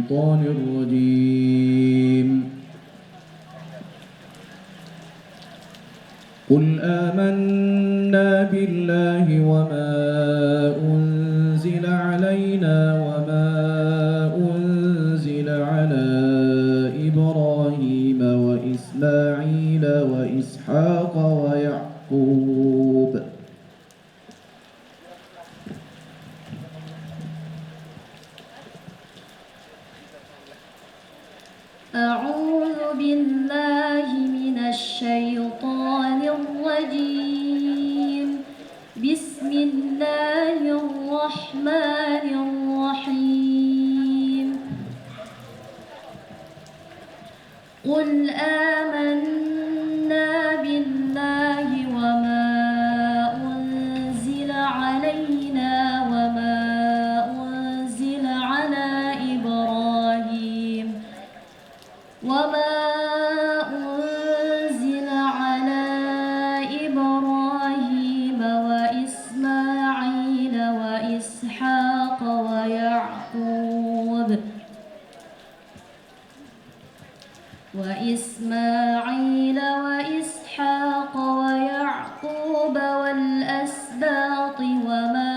الشيطان الرجيم. قل آمنا بالله وما أنزل علينا وما أنزل على إبراهيم وإسماعيل وإسحاق ويعقوب أعوذ بالله من الشيطان الرجيم. بسم الله الرحمن الرحيم. قل آمنا بالله وما أنزل علينا وما أنزل على إبراهيم وما أنزل على إبراهيم وإسماعيل وإسحاق ويعقوب والأسباط وما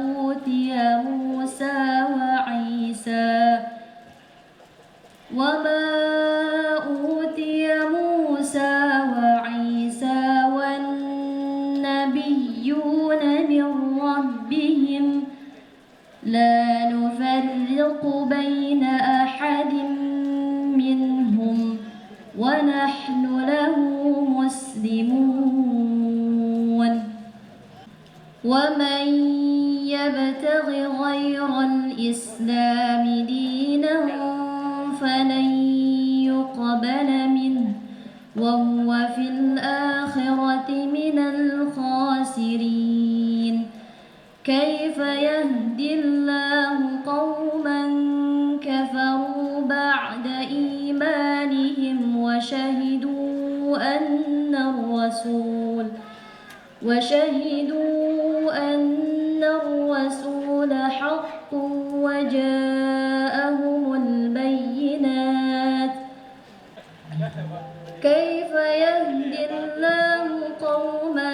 أوتي موسى وعيسى والنبيون من ربهم لا نفرق بين أحد منهم ونحن له مسلمون. ومن يبتغ غير الإسلام دينا فلن يقبل منه وهو في الآخرة من الخاسرين. كيف يهدي الله قوما كفروا بعد إيمانهم وشهدوا أن الرسول حق وجاءهم البينات. كيف يهدي الله قوما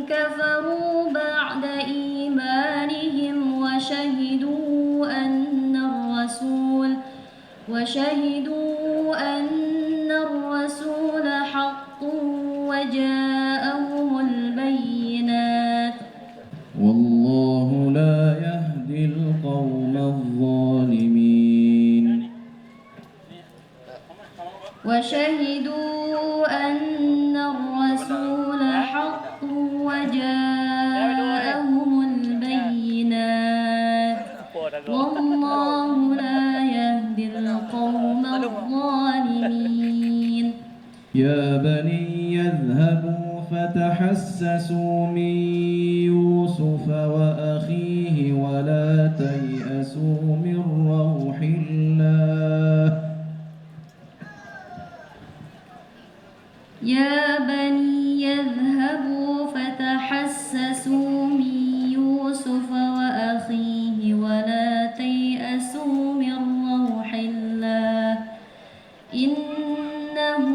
كفروا بعد إيمانهم وشهدوا أن الرسول حق وجاءهم البينات. والله لا يهدي القوم الظالمين. وشهدوا أن الرسول حق وجاءهم البينات. والله لا يهدي القوم الظالمين. يا بني اذهبوا فتحسسوا من يوسف وأخيه ولا تيأسوا من روح الله. يا بني اذهبوا فتحسسوا من يوسف وأخيه ولا تيأسوا من روح الله إنه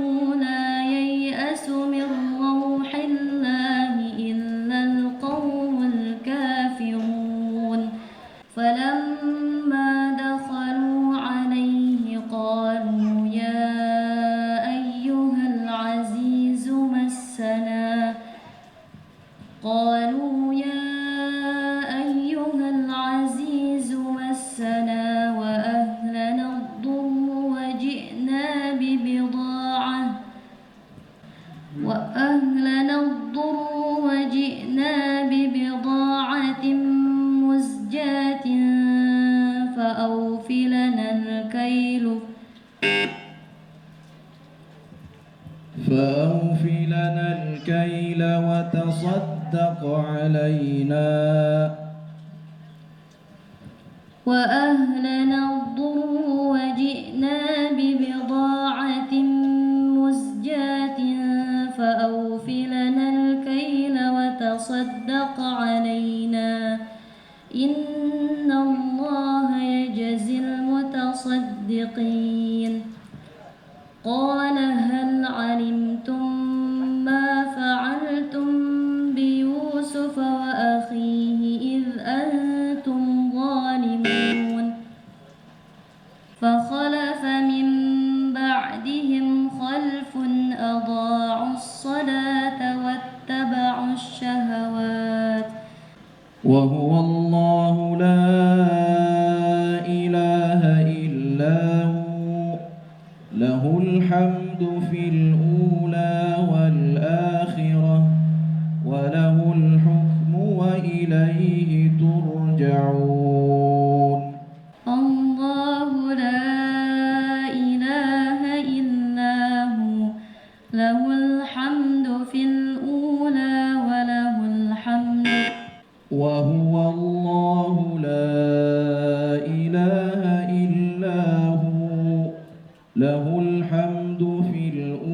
لا ييأس من روح الله إلا القوم الكافرون. فلما دخلوا عليه قالوا يا أيها العزيز مسنا وأهلنا الضر وجئنا ببضاعة مزجاة فأوف لنا الكيل وتصدق علينا وأهلنا الضر وجئنا ببضاعة مزجاة فأوف لنا الكيل وتصدق علينا إن الله يجزي المتصدقين. قال هل علمتم ما فعلتم بيوسف وأخيه إذ أنتم ظالمون فخلف من بعدهم خلف أضاعوا الصلاة واتبعوا الشهوات وهو الله لا إله إلا هو له الحمد في الأولى والآخرة وله الحكم وإليه ترجعون الله لا إله إلا هو له الحمد في الأولى وله الحمد وهو الله لا إله إلا هو له الحمد في الأولى